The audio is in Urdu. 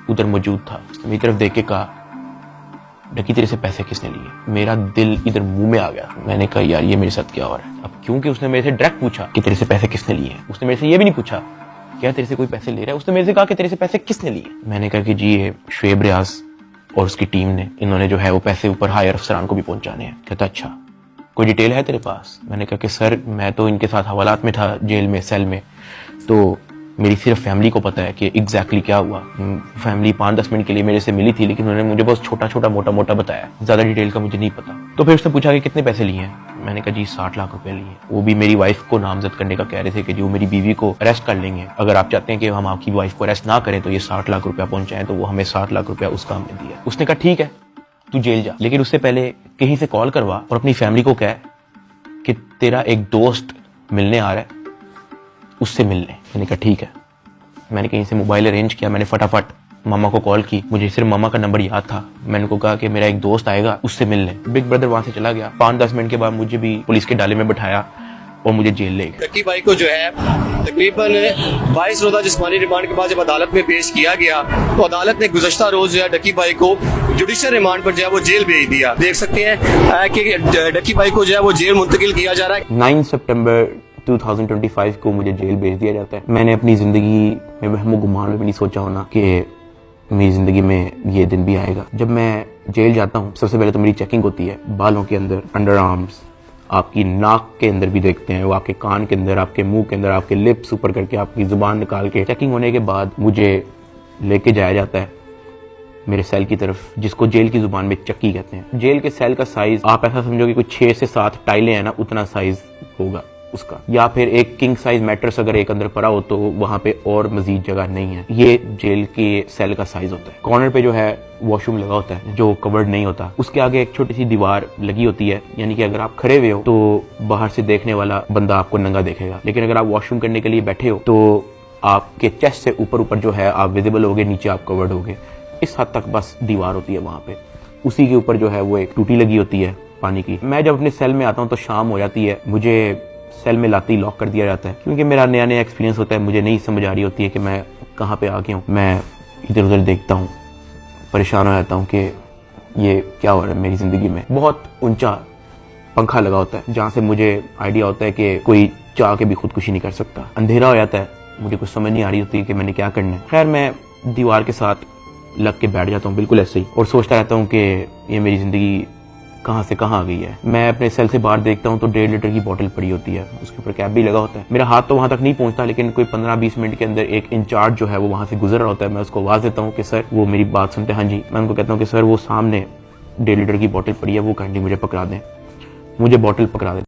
ادھر موجود تھا، اس نے میری طرف دیکھ کے کہا ڈکی تیرے سے پیسے کس نے لیے؟ میرا دل ادھر منہ میں آ گیا. میں نے کہا یار یہ میرے ساتھ کیا ہو رہا ہے. اب کیونکہ اس نے میرے سے ڈائریکٹ پوچھا کہ تیرے سے پیسے کس نے لیے ہیں، اس نے میرے سے یہ بھی نہیں پوچھا کیا تیرے سے کوئی پیسے لے رہا ہے، اس نے میرے سے کہا کہ تیرے سے پیسے کس نے لیے. میں نے کہا کہ جی یہ شعیب ریاض اور اس کی ٹیم نے، انہوں نے جو ہے وہ پیسے اوپر ہائر افسران کو بھی پہنچانے ہیں. کہتا اچھا کوئی ڈیٹیل ہے تیرے پاس؟ میں نے کہا کہ سر میں تو ان کے ساتھ حوالات میں تھا جیل میں، سیل میں، تو میری صرف فیملی کو پتا ہے کہ ایگزیکٹلی کیا ہوا. فیملی 5-10 منٹ کے لیے میرے سے ملی تھی، لیکن انہوں نے مجھے بہت چھوٹا چھوٹا موٹا موٹا بتایا، زیادہ ڈیٹیل کا مجھے نہیں پتا. تو پھر اس نے پوچھا کہ کتنے پیسے لیے ہیں. میں نے کہا جی 60 لاکھ روپے لیے. وہ بھی میری وائف کو نامزد کرنے کا کہہ رہے تھے کہ جو میری بیوی کو اریسٹ کر لیں گے، اگر آپ چاہتے ہیں کہ ہم آپ کی وائف کو اریسٹ نہ کریں تو یہ 60 لاکھ روپیہ پہنچائیں. تو وہ ہمیں 60 لاکھ روپیہ اس کام میں دیا. اس نے کہا ٹھیک ہے تو جیل جا، لیکن اس سے پہلے کہیں سے کال کروا اور اپنی فیملی کو کہہ کہ تیرا ایک دوست ملنے آ رہا ہے، اس سے مل لیں. میں نے کہا ٹھیک ہے. میں نے کہیں سے موبائل ارینج کیا، میں نے فٹافٹ ماما کو کال کی. مجھے صرف ماما کا نمبر یاد تھا. میں نے ان کو کہا کہ میرا ایک دوست آئے گا، اس سے مل لیں. بگ بردر وہاں سے چلا گیا. 5-10 منٹ کے بعد مجھے بھی پولیس کے ڈالے میں بٹھایا اور مجھے جیل لے گئے. ڈکی بھائی کو جو ہے تقریباً 22 روزہ جسمانی ریمانڈ کے بعد جب عدالت میں پیش کیا گیا تو عدالت نے گزشتہ روز جو ہے ڈکی بھائی کو جوڈیشل ریمانڈ پر جو ہے وہ جیل بھیج دیا. دیکھ سکتے ہیں کہ ڈکی بھائی کو جو ہے وہ جیل منتقل کیا جا رہا ہے. 9 سپٹمبر 2025 کو مجھے جیل بھیج دیا جاتا ہے. میں نے اپنی زندگی میں وہم و گمان میں بھی نہیں سوچا ہونا کہ میری زندگی میں یہ دن بھی آئے گا. جب میں جیل جاتا ہوں سب سے پہلے تو میری چیکنگ ہوتی ہے، بالوں کے اندر، انڈر آرمز، آپ کی ناک کے اندر بھی دیکھتے ہیں، وہ آپ کے کان کے اندر، آپ کے منہ کے اندر، آپ کے لپس اوپر کر کے، آپ کی زبان نکال کے. چیکنگ ہونے کے بعد مجھے لے کے جایا جاتا ہے میرے سیل کی طرف، جس کو جیل کی زبان میں چکی کہتے ہیں. جیل کے سیل کا سائز آپ ایسا سمجھو کہ کچھ 6 سے 7 ٹائلیں ہیں نا، اتنا سائز ہوگا اس کا، یا پھر ایک کنگ سائز میٹرس اگر ایک اندر پڑا ہو تو وہاں پہ اور مزید جگہ نہیں ہے. یہ جیل کے سیل کا سائز ہوتا ہے. کارنر پہ جو ہے واش روم لگا ہوتا ہے جو کورڈ نہیں ہوتا، اس کے آگے ایک چھوٹی سی دیوار لگی ہوتی ہے، یعنی کہ اگر آپ کھڑے ہوئے ہو تو باہر سے دیکھنے والا بندہ آپ کو ننگا دیکھے گا، لیکن اگر آپ واش روم کرنے کے لیے بیٹھے ہو تو آپ کے چیسٹ سے اوپر جو ہے آپ ویزیبل ہوگے، نیچے آپ کورڈ ہوگے. اس حد تک بس دیوار ہوتی ہے وہاں پہ. اسی کے اوپر جو ہے وہ ایک ٹوٹی لگی ہوتی ہے پانی کی. میں جب اپنے سیل میں آتا ہوں تو شام ہو جاتی ہے، مجھے سیل میں لاتے ہی لاک کر دیا جاتا ہے، کیونکہ میرا نیا ایکسپیرینس ہوتا ہے. مجھے نہیں سمجھ آ رہی ہوتی ہے کہ میں کہاں پہ آ گیا ہوں. میں ادھر ادھر دیکھتا ہوں، پریشان ہو جاتا ہوں کہ یہ کیا ہو رہا ہے میری زندگی میں. بہت اونچا پنکھا لگا ہوتا ہے جہاں سے مجھے آئیڈیا ہوتا ہے کہ کوئی چاہ کے بھی خودکشی نہیں کر سکتا. اندھیرا ہو جاتا ہے، مجھے کچھ سمجھ نہیں آ رہی ہوتی کہ میں نے کیا کرنا ہے. خیر میں دیوار کے ساتھ لگ کے بیٹھ جاتا ہوں بالکل ایسے ہی، اور سوچتا رہتا ہوں کہ یہ میری زندگی کہاں سے کہاں آ گئی ہے. میں اپنے سیل سے باہر دیکھتا ہوں تو 1.5 لیٹر کی بوتل پڑی ہوتی ہے، اس کے اوپر کیپ بھی لگا ہوتا ہے. میرا ہاتھ تو وہاں تک نہیں پہنچتا، لیکن کوئی 15-20 منٹ کے اندر ایک انچارج جو ہے وہ وہاں سے گزر رہا ہوتا ہے. میں اس کو آواز دیتا ہوں کہ سر، وہ میری بات سنتے ہیں، ہاں جی. میں ان کو کہتا ہوں کہ سر وہ سامنے 1.5 لیٹر کی بوتل پڑی ہے، وہ کائنڈلی مجھے پکڑا دیں. مجھے بوتل پکڑا دیں.